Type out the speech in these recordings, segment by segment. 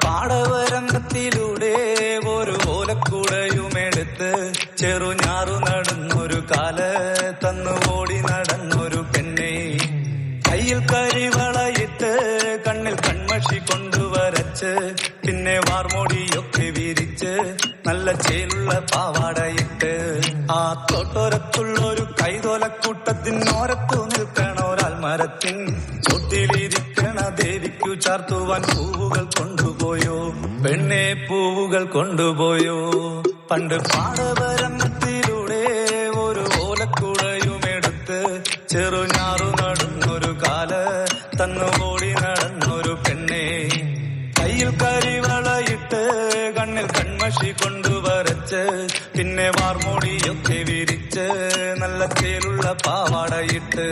പാടവരമ്പത്തിലൂടെ ഒരു ഓലക്കുടയുമെടുത്ത് ചെറുഞാറു നടന്നൊരു കാല് തന്നു ഓടി നടന്നൊരു പെണ്ണെ. കയ്യിൽ കരിവളയിട്ട് കണ്ണിൽ കൺമഷി കൊണ്ടുവരച്ച് പിന്നെ വാർമോടിയൊക്കെ വിരിച്ച് നല്ല ചേലുള്ള പാവാടയിട്ട് ആ തോട്ടോരത്തുള്ളൊരു കൈതോലക്കൂട്ടത്തിനോരത്തു നിൽക്കണ ഒരാൾ മരത്തിൻ ചൊട്ടിലിരിക്കണ ദേവിക്കു ചാർത്തുവാൻ പൂവുകൾ കൊണ്ടുപോയോ പെണ്ണെ, പൂവുകൾ കൊണ്ടുപോയോ. പണ്ട് പാടവരമ്പത്തിലൂടെ ഒരു ഓലക്കുടയുമെടുത്ത് ചെറുഞാറു നടന്നൊരു കാല് തന്നു ഓടി നടന്നൊരു പെണ്ണെ. കയ്യിൽ കരിവളയിട്ട് കണ്ണിൽ കൺമഷി കൊണ്ടുവരച്ച് പിന്നെ വാർമോടിയൊക്കെ വിരിച്ച് നല്ല ചേലുള്ള പാവാടയിട്ട്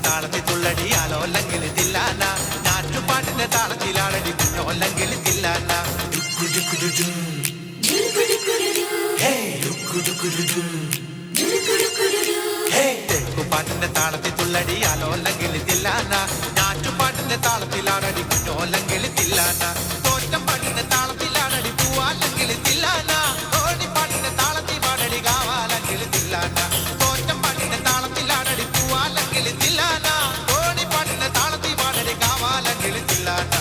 താളത്തിൽ തുള്ളടി ആലോല്ലെങ്കിൽ തില്ലാന, ഞാറ്റുപാട്ടിന്റെ താളത്തിലാളടി കുഞ്ഞോല്ലെങ്കിൽ തില്ലാന. തേക്കുപാട്ടിന്റെ താളത്തിൽ തുള്ളടി ആലോല്ലെങ്കിൽ തില്ലാന, ഞാറ്റുപാട്ടിന്റെ താളത്തിലാണടി കുഞ്ഞോല്ലെങ്കിൽ തില്ലാന. തോറ്റമ്പാട്ടിന്റെ താളത്തിലാണടി പൂവാല്ലെങ്കിൽ തില്ലാന, ഓടിപ്പാട്ടിന്റെ താളത്തിൽ പാടടി കാവാല്ലെങ്കിൽ തില്ലാന. തോറ്റമ്പാട്ടിന്റെ താളത്തിലാണടി പൂവാല്ലെങ്കിൽ തില്ലാന, ഓടിപ്പാട്ടിന്റെ താളത്തിൽ പാടടി കാവാല്ലെങ്കിൽ തില്ലാന.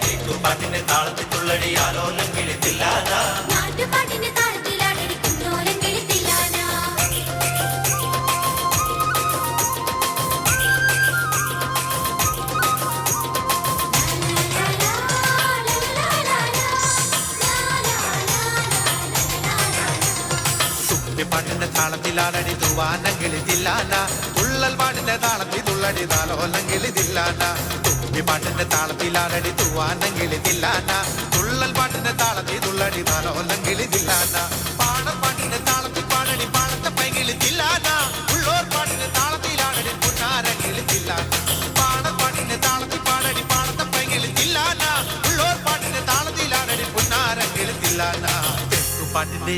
തേക്കുപാട്ടിന്റെ താളത്തിൽ തുള്ളടി ആലോല്ലെങ്കിൽ തില്ലാന, നാട്ടുപാട്ടിന്റെ താളത്തിലാണടി കുഞ്ഞോല്ലെങ്കിൽ തില്ലാന. പാട്ടിന്റെ താളത്തിലാണടി തൂവാനെങ്കിൽ തില്ലാന, തുള്ളൽ പാട്ടിന്റെ താളത്തിൽ തുള്ളടി താലോല്ലെങ്കിൽ തില്ലാന. പാട്ടിന്റെ താളത്തിലാണടി തൂവാനെങ്കിൽ തില്ലാന, തുള്ളൽ പാട്ടിന്റെ താളത്തിൽ തുള്ളടി താലോല്ലെങ്കിൽ തില്ലാന. പാടപ്പാട്ടിന്റെ താളത്തിൽ പാടടി പാടത്തെ പൈകിൽ തില്ലാന, ഉള്ളോർ പാട്ടിന്റെ താളത്തിലാണടി പുന്നാരെങ്കിൽ തില്ലാന. പാടപ്പാട്ടിന്റെ താളത്തിൽ പാടടി പാടത്തെ പൈകിൽ തില്ലാന, ഉള്ളോർ പാട്ടിന്റെ താളത്തിലാണടി പുന്നാരെങ്കിൽ തില്ലാന. പാട്ടിന്റെ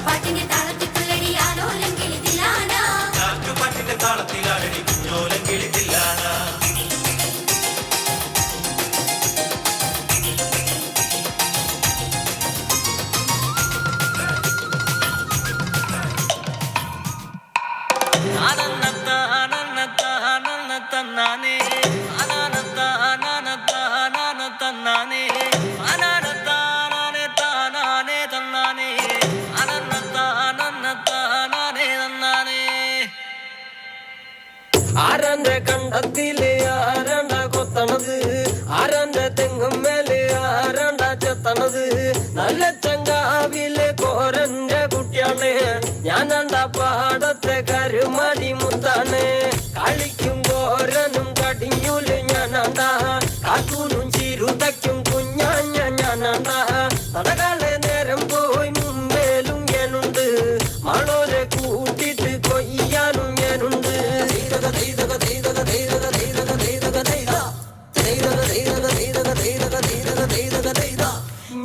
പാട്ടിന്റെ താളത്തിൽ തുള്ളടി ആലോല്ലെങ്കിൽ തില്ലാന, നാട്ടുപാട്ടിന്റെ താളത്തിലാണടി കുഞ്ഞോല്ലെങ്കിൽ തില്ലാന. തന്നാനേ അനാനത്ത അനാനത്ത അനാന തന്നാനേ അനാനത്താനേ താനാനേ തന്നാനേ അനന്നത്ത അനന്നത്ത അനാനേ തന്നാനേ. ആരന്റെ കണ്ടത്തില് ആരണ്ട കൊത്തണത്, ആരന്റെ തെങ്ങും മേല് ആരണ്ട ചെത്തണത്. നല്ല ചങ്കാവിലെ കോരന്റെ കുട്ടിയാണ് ഞാനണ്ട പാടത്തെ കരുമടി മുത്താണ്. കളിക്കും കോരനും കടിഞ്ഞൂല് ഞാനണ്ട, കാട്ടൂനും ചിരുതയ്ക്കും കുഞ്ഞാഞ്ഞ ഞാനണ്ട. തടകളെ നേരം പോയി മുമ്പേലും ഞാനുണ്ട്, മണോരെ കൂട്ടിട്ട് കൊയ്യാനും ഞാനുണ്ട്.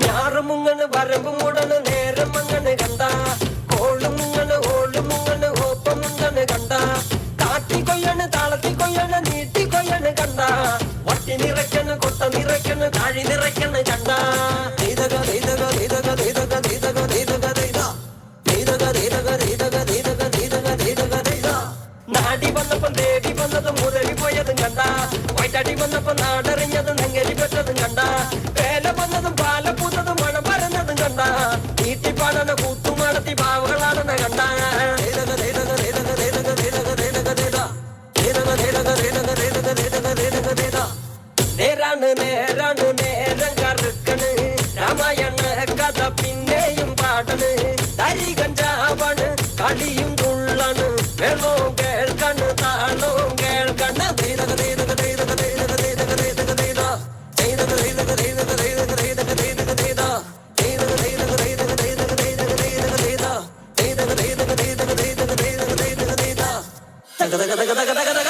ഞാറുമുങ്ങനെ വരമ്പും ഉടനെ നേരം അങ്ങനെ കണ്ട, കോളുമുങ്ങനെ ഓളുമുങ്ങനെ തക തക തക തക തക